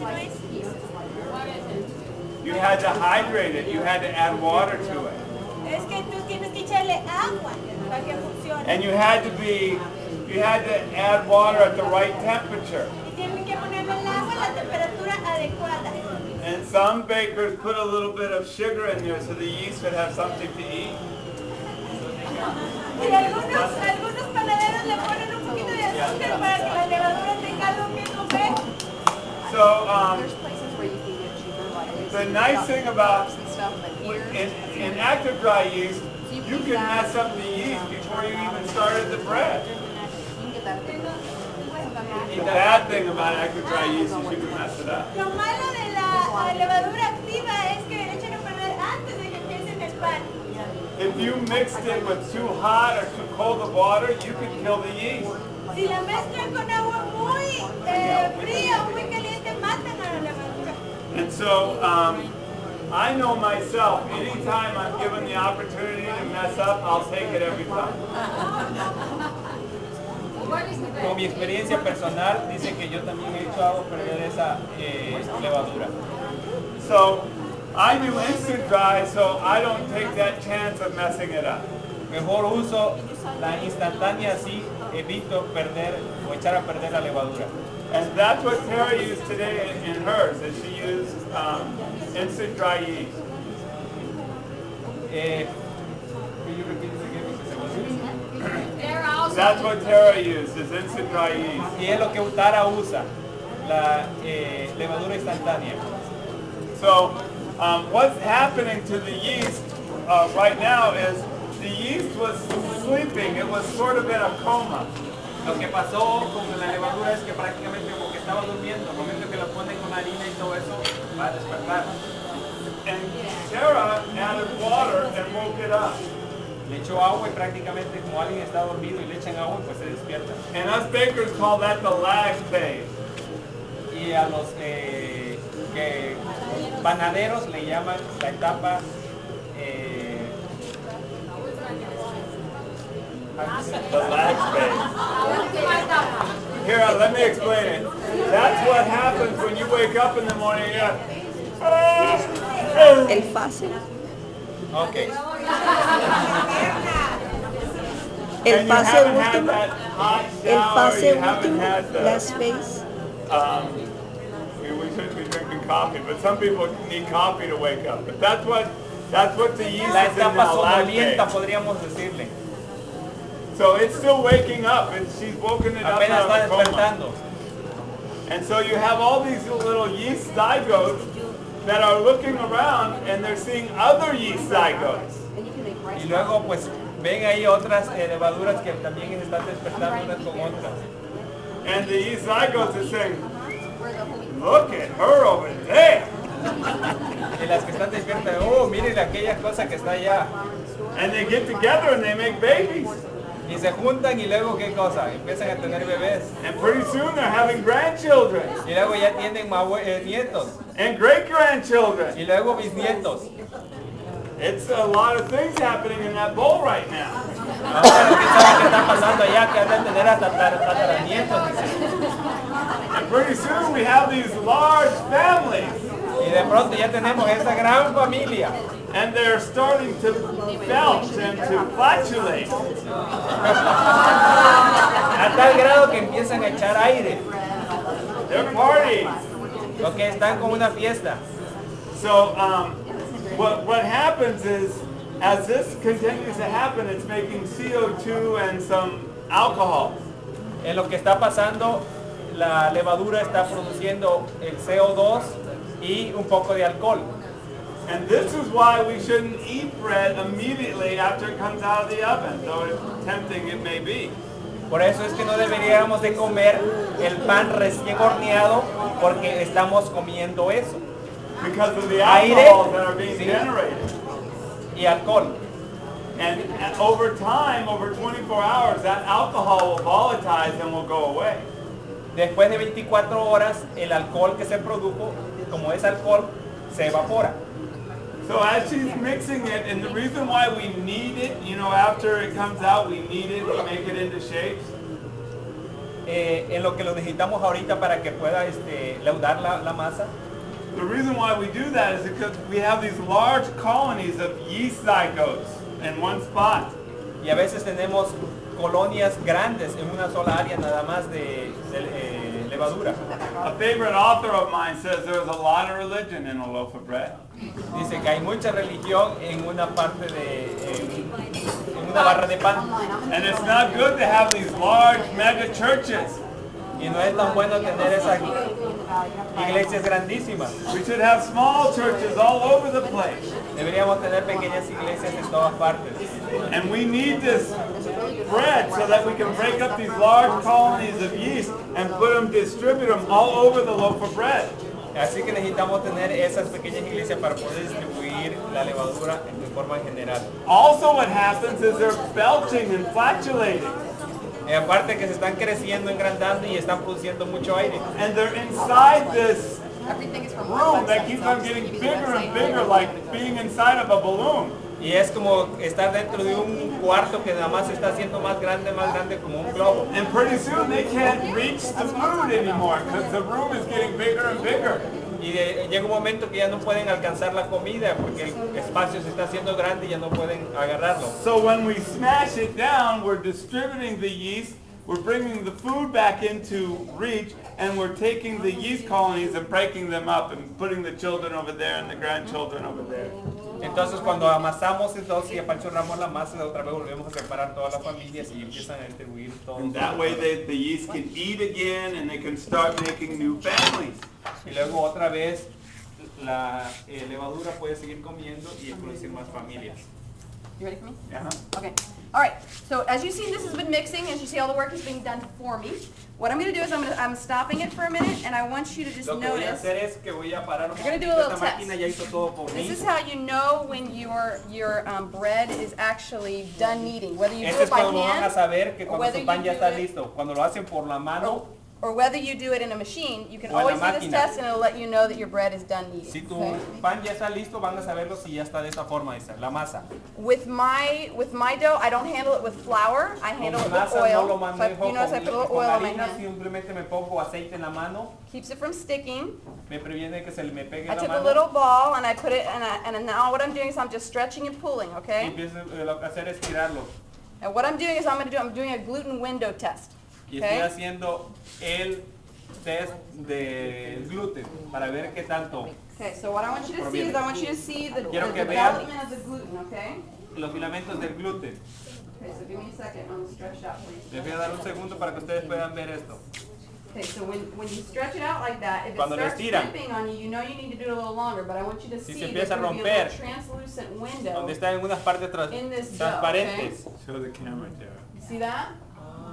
si no es. You had to hydrate it. You had to add water to it. Es que tú tienes que echarle agua para que funcione. And you had to add water at the right temperature. Y tienen que ponerle el agua a la temperatura adecuada. And some bakers put a little bit of sugar in there so the yeast would have something to eat. Y algunos panaderos le ponen un poquito de azúcar para que la levadura tenga algo que comer. So There's places where you can get cheaper, like the nice thing about stuff, but here, in active dry yeast, you can mess up the yeast before you even started the bread. you can get that. The bad thing about active dry yeast is you can mess it up. Lo malo de la levadura activa es que echan a perder antes de que empiecen el pan. If you mixed it with too hot or too cold of water, you could kill the yeast. Si la mezclan con agua muy fría o muy caliente, matan a la levadura. And so I know myself, anytime I'm given the opportunity to mess up, I'll take it every time. Con mi experiencia personal, dice que yo también he echado a perder esa levadura. So I do instant dry, so I don't take that chance of messing it up. Mejor uso la instantánea, así evito perder o echar a perder la levadura. And that's what Tara used today in hers, is she used instant dry yeast. Can you repeat this again? That's what Tara used, is instant dry yeast. Y es lo que Tara usa, la levadura instantánea. So what's happening to the yeast right now is the yeast was sleeping. It was sort of in a coma. Lo que pasó con la levadura es que prácticamente como que estaba durmiendo, al momento que la ponen con harina y todo eso, va a despertar. And Tara added water and woke it up. Le echó agua y prácticamente como alguien está dormido y le echan agua, pues se despierta. And us bakers call that the lag phase. Y a los panaderos le llaman la etapa The lag phase. Here, let me explain it. That's what happens when you wake up in the morning and you're El fase. Okay. El and you fase haven't had último. that hot El shower, fase you haven't último. had the, Last phase. we shouldn't be drinking coffee, but some people need coffee to wake up. But that's what the yeast La is in etapa the lag somnolienta, phase. podríamos decirle. So it's still waking up, and she's woken it up Apenas está out of the coma. despertando. And so you have all these little yeast zygotes that are looking around, and they're seeing other yeast zygotes. Y luego pues ven ahí otras levaduras que también se están despertando unas con otras. And the yeast zygotes are saying, look at her over there. Y las que están despiertas, oh, miren aquella cosa que está allá. And they get together and they make babies. Y se juntan y luego qué cosa, empiezan a tener bebés. And pretty soon they're having grandchildren. Y luego ya tienen nietos. And great-grandchildren. Y luego bisnietos. It's a lot of things happening in that bowl right now. Ahora quién sabe qué está pasando allá, que han de tener hasta tataranietos, dice. And pretty soon we have these large families. Y de pronto ya tenemos esa gran familia. And they're starting to belch and to flatulate. A tal grado que empiezan a echar aire. They're partying. Lo que están con una fiesta. So what happens is, as this continues to happen, it's making CO2 and some alcohol. En lo que está pasando, la levadura está produciendo el CO2 y un poco de alcohol. And this is why we shouldn't eat bread immediately after it comes out of the oven, though tempting it may be. Por eso es que no deberíamos de comer el pan recién horneado porque estamos comiendo eso. Because of the Aire, alcohols that are being sí, generated. y alcohol. And over time, over 24 hours, that alcohol will volatilize and will go away. Después de 24 horas, el alcohol que se produjo, como es alcohol, se evapora. So as she's mixing it, and the reason why we knead it, you know, after it comes out, we knead it, we make it into shapes. en lo que lo necesitamos ahorita para que pueda leudar la masa. The reason why we do that is because we have these large colonies of yeast zygotes in one spot. Y a veces tenemos colonias grandes en una sola área nada más de levadura. A favorite author of mine says there's a lot of religion in a loaf of bread. Dice que hay mucha religión en una parte en una barra de pan. And it's not good to have these large mega churches. Y no es tan bueno tener esas iglesias grandísimas. We should have small churches all over the place. Deberíamos tener pequeñas iglesias en todas partes. And we need this bread so that we can break up these large colonies of yeast and distribute them all over the loaf of bread. Así que necesitamos tener esas pequeñas iglesias para poder distribuir la levadura en forma general. Also what happens is they're belching and flatulating. Aparte que se están creciendo, engrandando y están produciendo mucho aire. And they're inside this Everything is from room that keeps on getting bigger and bigger, like being inside of a balloon. Y es como estar dentro de un cuarto que nada más se está haciendo más grande como un globo. And pretty soon they can't reach the food anymore because the room is getting bigger and bigger. Y llega un momento que ya no pueden alcanzar la comida porque el espacio se está haciendo grande y ya no pueden agarrarlo. So when we smash it down, we're distributing the yeast, we're bringing the food back into reach, and we're taking the yeast colonies and breaking them up and putting the children over there and the grandchildren over there. Entonces cuando amasamos entonces y apachurramos la masa, otra vez volvemos a separar todas las familias y empiezan a distribuir todo. And that way the yeast can eat again and they can start making new families. Y luego otra vez la levadura puede seguir comiendo y producir más familias. You ready for me? Uh-huh. Okay. All right. So as you see, this has been mixing. As you see, all the work is being done for me. What I'm going to do is I'm stopping it for a minute, and I want you to just Lo que voy a notice. hacer es que voy a parar un We're gonna do poquito. a little Esta máquina test. ya hizo todo por mí. This is how you know when your bread is actually done kneading. Whether you do Este it es by cuando van a hand, saber que or cuando whether su pan you ya do está it- listo. Cuando lo hacen por la mano, or whether you do it in a machine, you can O en la always do this máquina. test, and it'll let you know that your bread is done kneading. si tu okay? pan ya está listo, van a saberlo si ya está de esa forma, esa, la masa. With my dough, I don't handle it with flour. I Con handle mi it with masa no oil. lo So manejo you notice I put a little con oil on my harina, hand. simplemente me pongo aceite en la mano, Keeps it from sticking. me previene que se me pegue I la took a mano little ball and I put it, and now what I'm doing is I'm just stretching and pulling, y okay? empiezo lo que hacer es tirarlo. And what I'm doing is I'm doing a gluten window test, Y estoy okay? haciendo el test de gluten para ver qué tanto Okay, so what I want you to see is I want you to see the Quiero que vean. development of the gluten, okay? los filamentos del gluten. Okay, so give me a second. I'm gonna stretch it out, please. Les voy a dar un segundo para que ustedes puedan ver esto. Okay, so when you stretch it out like that, if it Cuando lo starts estiran. dripping on you, you know you need to do it a little longer, but I want you to Si see se there's empieza a going to be a romper, little translucent window. Donde está en unas partes In this dough, transparentes. Show the camera, Tara. You see that?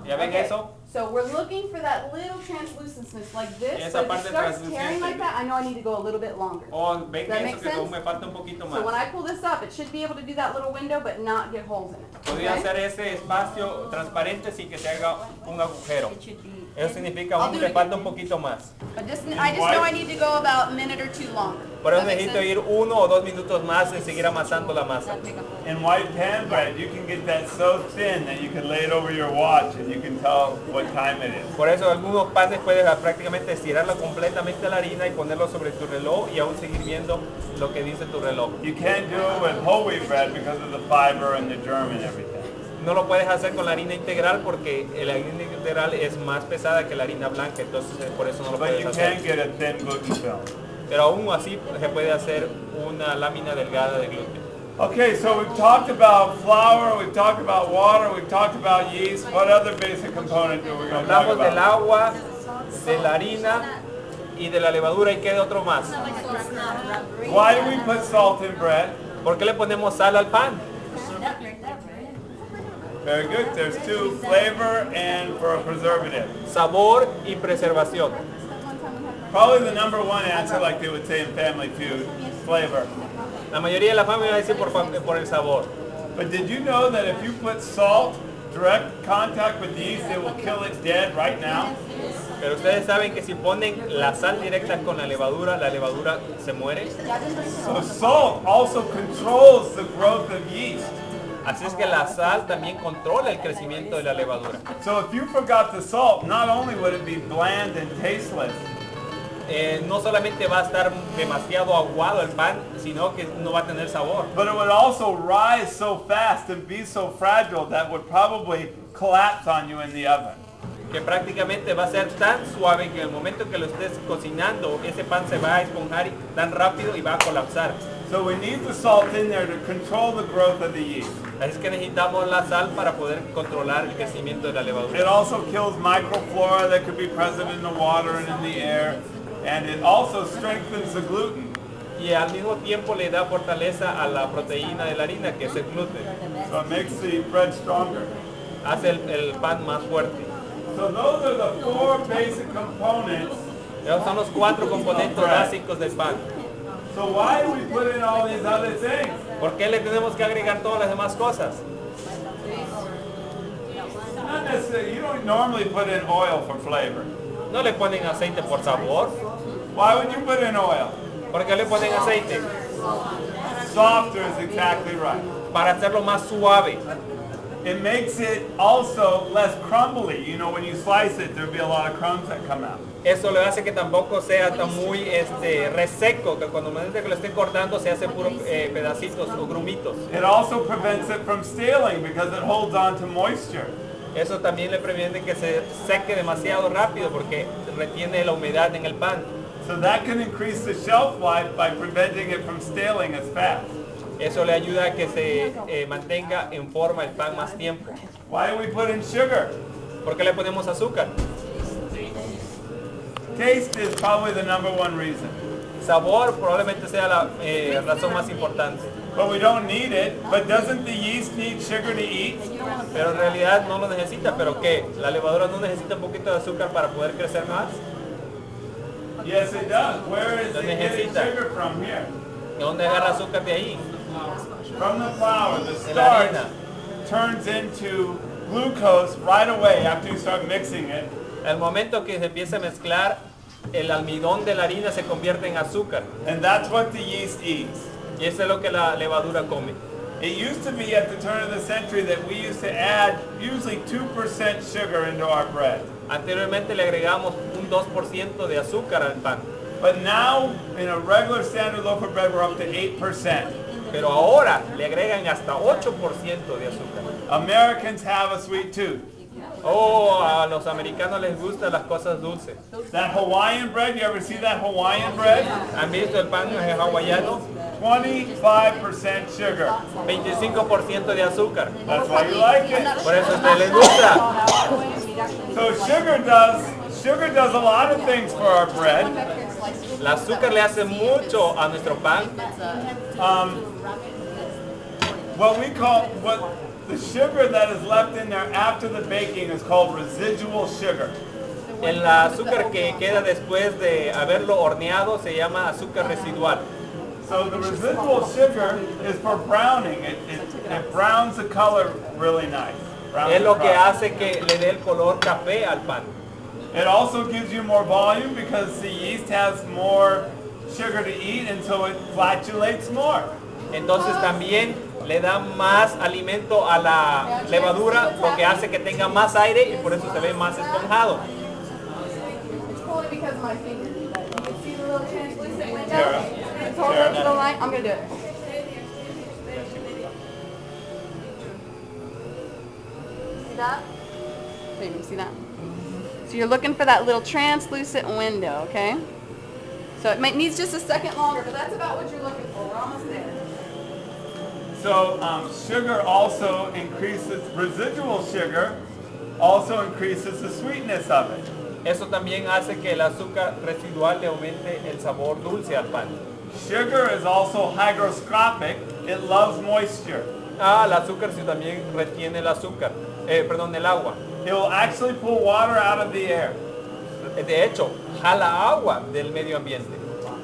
¿Ya ven Okay, eso? So we're looking for that little translucency like this. Esa So if it parte starts tearing transluciente. like that, I know I need to go a little bit longer. O ven Does that eso make que aún sense? me falta un poquito So when más. I pull this up, it should be able to do that little window but not get holes in it. Podría okay? hacer ese espacio transparente sin que se haga un agujero. Eso significa I'll aún do le it falta again. un poquito más. But I just know I need to go about a minute or two longer. Por eso Does that make necesito sense? ir 1 o 2 minutos más en seguir amasando la masa. In white pan bread, you can get that so thin that you can lay it over your watch and you can tell what time it is. Por eso algunos panes puedes prácticamente estirarla completamente la harina y ponerlo sobre tu reloj y aún seguir viendo lo que dice tu reloj. You can't do it with whole wheat bread because of the fiber and the germ and everything. No lo puedes hacer con la harina integral porque la harina integral es más pesada que la harina blanca, entonces por eso no lo But puedes you hacer. can get a thin gluten film. Pero aún así se puede hacer una lámina delgada de gluten. Okay, so we've talked about flour, we've talked about water, we've talked about yeast. What other basic component do we going to talk Hablamos del about? agua, de la harina y de la levadura y qué de otro más. Why do we put salt in bread? ¿Por qué le ponemos sal al pan? Very good. There's two, flavor and for a preservative. Sabor y preservación. Probably the number one answer, like they would say in Family Feud, flavor. La mayoría de la familia va a decir por el sabor. But did you know that if you put salt, direct contact with yeast, it will kill it dead right now? Pero ustedes saben que si ponen la sal directa con la levadura se muere. So salt also controls the growth of yeast. Así es que la sal también controla el crecimiento de la levadura. So if you forgot the salt, not only would it be bland and tasteless, No solamente va a estar demasiado aguado el pan, sino que no va a tener sabor. but it would also rise so fast and be so fragile that would probably collapse on you in the oven. Que prácticamente va a ser tan suave que en el momento que lo estés cocinando, ese pan se va a esponjar tan rápido y va a colapsar. So we need the salt in there to control the growth of the yeast. Así es que necesitamos la sal para poder controlar el crecimiento de la It levadura. also kills microflora that could be present in the water and in the air, and it also strengthens the gluten. Y al mismo tiempo le da fortaleza a la proteína de la harina, que es el gluten. So it makes the bread stronger. Hace el pan más fuerte. So those are the 4 basic components. Esos son los 4 componentes básicos del pan. So why do we put in all these other things? ¿Por qué le tenemos que agregar todas las demás cosas? Not necessarily, you don't normally put in oil for flavor. No le ponen aceite por sabor. Why would you put in oil? ¿Por qué le ponen aceite? Softer is exactly right. Para hacerlo más suave. It makes it also less crumbly. You know, when you slice it, there'll be a lot of crumbs that come out. Eso le hace que tampoco sea tan muy reseco, que cuando que lo esté cortando se hace puros pedacitos o grumitos. It also prevents it from staling because it holds on to moisture. Eso también le previene que se seque demasiado rápido porque retiene la humedad en el pan. So that can increase the shelf life by preventing it from staling as fast. Eso le ayuda a que se mantenga en forma el pan más tiempo. Why do we put in sugar? ¿Por qué le ponemos azúcar? Taste is probably the #1 reason. Sabor probablemente sea la razón más importante. But we don't need it. But doesn't the yeast need sugar to eat? Pero en realidad no lo necesita. ¿Pero qué? ¿La levadura no necesita un poquito de azúcar para poder crecer más? Yes, it does. Where is Lo it getting necesita. sugar from here? ¿De dónde agarra azúcar de ahí? From the flour. The De la starch harina. turns into glucose right away after you start mixing it. Al momento que se empieza a mezclar, el almidón de la harina se convierte en azúcar. And that's what the yeast eats. Y eso es lo que la levadura come. It used to be at the turn of the century that we used to add usually 2% sugar into our bread. Anteriormente le agregamos un 2% de azúcar al pan. But now, in a regular standard loaf of bread, we're up to 8%. Pero ahora le agregan hasta 8% de azúcar. Americans have a sweet tooth. Oh, a los americanos les gustan las cosas dulces. That Hawaiian bread, you ever see that Hawaiian bread? ¿Han visto el pan hawaiano? 25% sugar. 25% de azúcar. That's why you like it. Por eso a ustedes les gusta. So sugar does a lot of things for our bread. El azúcar le hace mucho a nuestro pan. What the sugar that is left in there after the baking is called residual sugar. El azúcar que queda después de haberlo horneado se llama azúcar residual. So the residual sugar is for browning. It browns the color really nice. Browns Es lo the que crust. hace que le dé el color café al pan. It also gives you more volume because the yeast has more sugar to eat, and so it flatulates more. Entonces también le da más alimento a la levadura, lo que hace que tenga más aire y por eso se ve más esponjado. It's probably because my fingers do that. You can see the little translucent window? Sarah. It's all up to the line. I'm gonna do it. See that? So you can see that. So you're looking for that little translucent window, okay? So it needs just a second longer, but that's about what you're looking for. We're almost there. So sugar also increases, residual sugar also increases the sweetness of it. Eso también hace que el azúcar residual le aumente el sabor dulce al pan. Sugar is also hygroscopic. It loves moisture. El azúcar sí también retiene el azúcar, el agua. It will actually pull water out of the air. De hecho, jala agua del medio ambiente.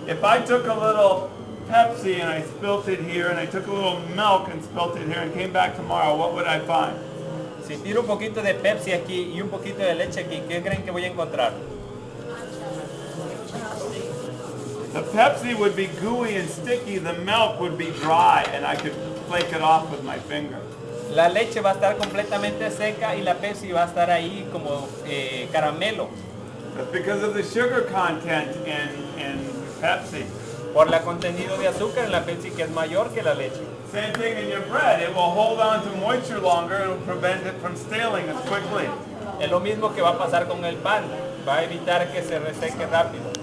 If I took a little Pepsi and I spilt it here, and I took a little milk and spilt it here, and came back tomorrow, what would I find? Si tiro un poquito de Pepsi aquí y un poquito de leche aquí, ¿qué creen que voy a encontrar? The Pepsi would be gooey and sticky, the milk would be dry, and I could flake it off with my finger. La leche va a estar completamente seca y la Pepsi va a estar ahí como caramelo. That's because of the sugar content in Pepsi. Por el contenido de azúcar en la Pepsi que es mayor que la leche. Same thing in your bread. It will hold on to moisture longer. It will prevent it from staling as quickly. Es lo mismo que va a pasar con el pan. Va a evitar que se reseque rápido.